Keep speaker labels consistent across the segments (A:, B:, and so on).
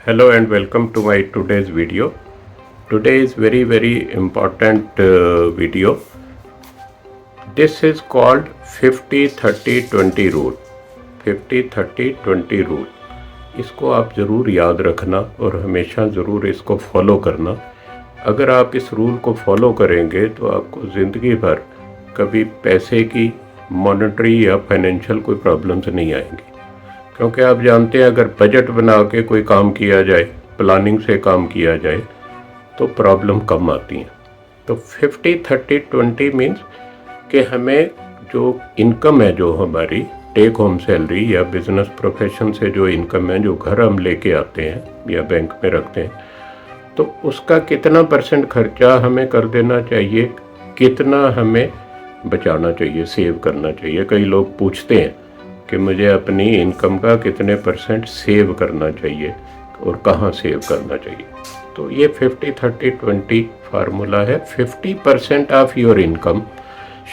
A: Hello and welcome to my today's video. Today is very important video. This is called 50-30-20 rule. 50-30-20 rule. इसको आप ज़रूर याद रखना और हमेशा ज़रूर इसको फॉलो करना। अगर आप इस रूल को फॉलो करेंगे तो आपको ज़िंदगी भर कभी पैसे की मॉनेटरी या फाइनेंशियल कोई प्रॉब्लम्स नहीं आएंगी, क्योंकि आप जानते हैं अगर बजट बना के कोई काम किया जाए, प्लानिंग से काम किया जाए तो प्रॉब्लम कम आती हैं। तो 50-30-20 मीन्स कि हमें जो इनकम है, जो हमारी टेक होम सैलरी या बिजनेस प्रोफेशन से जो इनकम है, जो घर हम लेके आते हैं या बैंक में रखते हैं, तो उसका कितना % खर्चा हमें कर देना चाहिए, कितना हमें बचाना चाहिए, सेव करना चाहिए। कई लोग पूछते हैं कि मुझे अपनी इनकम का कितने % सेव करना चाहिए और कहाँ सेव करना चाहिए। तो ये 50-30-20 फार्मूला है। 50% of your income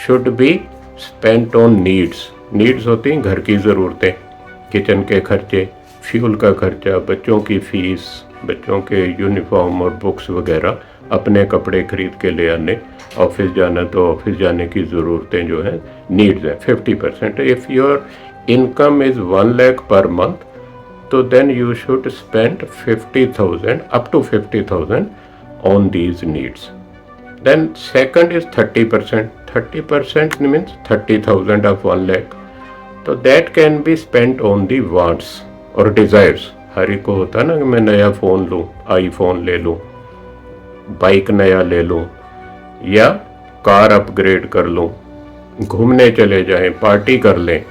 A: should be spent on needs. Needs होती हैं घर की ज़रूरतें, किचन के खर्चे, फ्यूल का खर्चा, बच्चों की फ़ीस, बच्चों के यूनिफॉर्म और बुक्स वगैरह, अपने कपड़े खरीद के ले आने, ऑफिस जाना तो ऑफिस जाने की ज़रूरतें जो हैं नीड्स हैं 50%। If your income is 1 lakh per month, so then you should spend 50,000 up to 50,000 on these needs. Then second is 30%. 30% means 30,000 of 1 lakh. So that can be spent on the wants or desires. हर एक को होता है ना कि मैं नया phone लूँ, iPhone ले लूँ, बाइक नया ले लूँ या कार अपग्रेड कर लूँ, घूमने चले जाएं, पार्टी कर लें,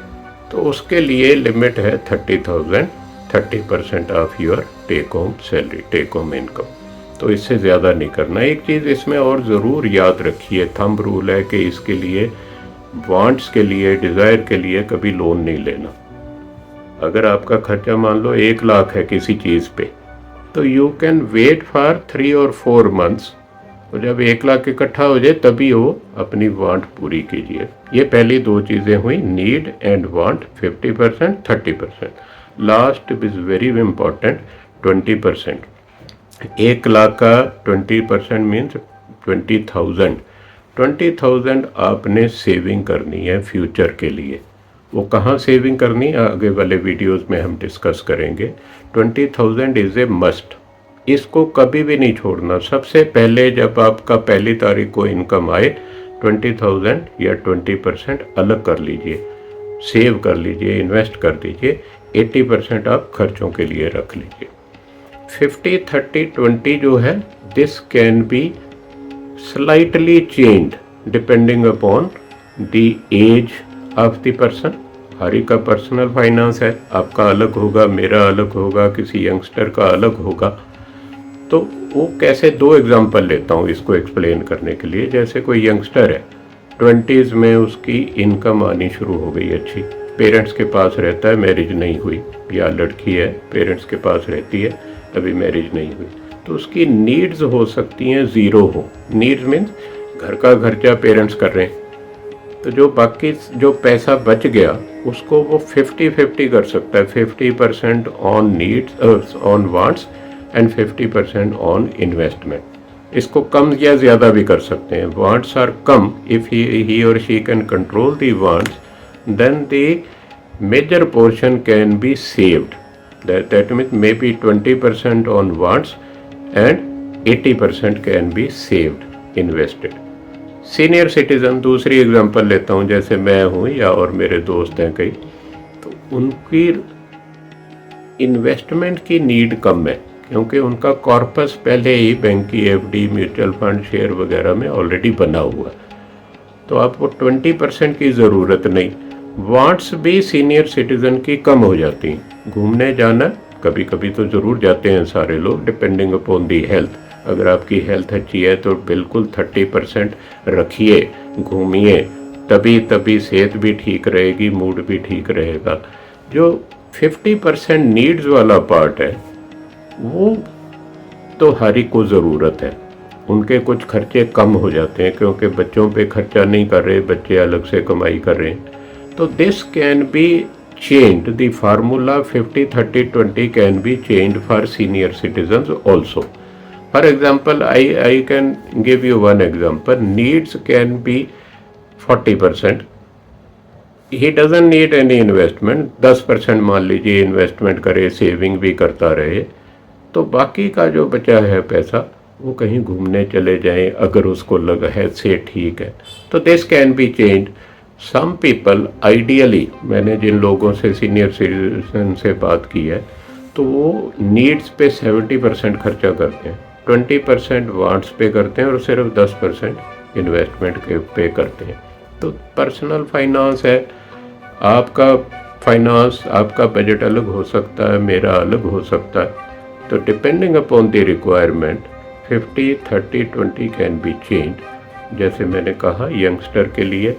A: तो उसके लिए लिमिट है 30,000, 30% of your take home salary, take home income. तो इससे ज़्यादा नहीं करना। एक चीज़ इसमें और ज़रूर याद रखिए, थंब रूल है कि इसके लिए वांट्स के लिए, डिज़ायर के लिए कभी लोन नहीं लेना। अगर आपका खर्चा मान लो 1 लाख है किसी चीज़ पे, तो यू कैन वेट फॉर 3 और 4 मंथ्स, तो जब 1 लाख इकट्ठा हो जाए तभी वो अपनी वांट पूरी कीजिए। ये पहली 2 चीज़ें हुई, need and want. 50%, 30%। Last is very important, 20%। 1 lakh का 20% मीन्स 20,000। 20,000 आपने सेविंग करनी है फ्यूचर के लिए। वो कहाँ सेविंग करनी है आगे वाले वीडियोस में हम डिस्कस करेंगे। 20,000 इज़ ए मस्ट, इसको कभी भी नहीं छोड़ना। सबसे पहले जब आपका पहली तारीख को इनकम आए 20,000 या 20% अलग कर लीजिए, सेव कर लीजिए, इन्वेस्ट कर दीजिए। 80% आप खर्चों के लिए रख लीजिए। 50-30-20 जो है, this can be slightly changed depending upon the age of the person. हर एक का पर्सनल फाइनेंस है, आपका अलग होगा, मेरा अलग होगा, किसी यंगस्टर का अलग होगा। तो वो कैसे, 2 एग्जांपल लेता हूँ इसको एक्सप्लेन करने के लिए। जैसे कोई यंगस्टर है, 20s में उसकी इनकम आनी शुरू हो गई अच्छी, पेरेंट्स के पास रहता है, मैरिज नहीं हुई, या लड़की है पेरेंट्स के पास रहती है, अभी मैरिज नहीं हुई, तो उसकी नीड्स हो सकती हैं 0 हो। नीड्स मीन्स घर का खर्चा पेरेंट्स कर रहे हैं, तो जो बाकी जो पैसा बच गया उसको वो 50-50 कर सकता है। 50% on needs, on wants and 50% on investment. इसको कम या ज़्यादा भी कर सकते हैं। वांट्स आर कम, इफ़ ही और she can control the wants, then the major portion can be saved. That means may be 20% on wants and 80% can be saved, invested. Senior citizen, दूसरी एग्जांपल लेता हूँ, जैसे मैं हूँ या और मेरे दोस्त हैं कई, तो उनकी इन्वेस्टमेंट की नीड कम है, क्योंकि उनका कॉर्पस पहले ही बैंक की एफडी, म्यूचुअल फंड, शेयर वगैरह में ऑलरेडी बना हुआ, तो आपको 20% की ज़रूरत नहीं। वांट्स भी सीनियर सिटीज़न की कम हो जाती हैं। घूमने जाना कभी कभी तो ज़रूर जाते हैं सारे लोग, डिपेंडिंग अपॉन दी हेल्थ। अगर आपकी हेल्थ अच्छी है तो बिल्कुल 30% रखिए, घूमिए, तभी सेहत भी ठीक रहेगी, मूड भी ठीक रहेगा। जो 50% नीड्स वाला पार्ट है, वो तो हर एक को ज़रूरत है। उनके कुछ खर्चे कम हो जाते हैं, क्योंकि बच्चों पे खर्चा नहीं कर रहे, बच्चे अलग से कमाई कर रहे हैं। तो this can B changed. The formula 50-30-20 can be changed for senior citizens also. For example, I can give you one example. Needs can be 40%. He doesn't need any investment. 10% मान लीजिए इन्वेस्टमेंट करे, सेविंग भी करता रहे, तो बाकी का जो बचा है पैसा वो कहीं घूमने चले जाएं अगर उसको लगा है से ठीक है, तो this can be change. Some people ideally, मैंने जिन लोगों से सीनियर सिटीजन से बात की है, तो वो नीड्स पे 70% खर्चा करते हैं, 20% वांट्स पे करते हैं और सिर्फ 10% इन्वेस्टमेंट के पे करते हैं. तो पर्सनल फाइनेंस है, आपका फाइनेंस, आपका बजट अलग हो सकता है, मेरा अलग हो सकता है. तो depending upon the requirement 50-30-20 can be change. जैसे मैंने कहा, यंगस्टर के लिए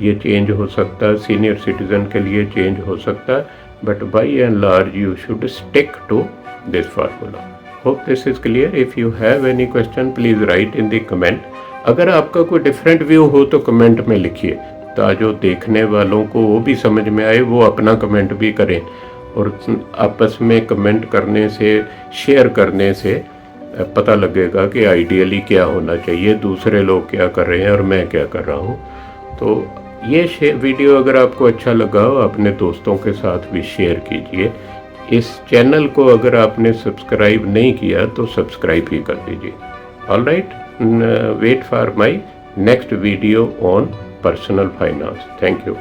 A: ये चेंज हो सकता है, सीनियर सिटीजन के लिए चेंज हो सकता है, but by and large you should stick to this formula. Hope this is clear. If you have any question please write in the comment. अगर आपका कोई डिफरेंट व्यू हो तो कमेंट में लिखिए, ताकि देखने वालों को वो भी समझ में आए, वो अपना कमेंट भी करें. और आपस में कमेंट करने से, शेयर करने से पता लगेगा कि आइडियली क्या होना चाहिए, दूसरे लोग क्या कर रहे हैं और मैं क्या कर रहा हूँ. तो ये वीडियो अगर आपको अच्छा लगा हो, अपने दोस्तों के साथ भी शेयर कीजिए. इस चैनल को अगर आपने सब्सक्राइब नहीं किया तो सब्सक्राइब ही कर दीजिए. All right, wait for my next video on personal finance. Thank you.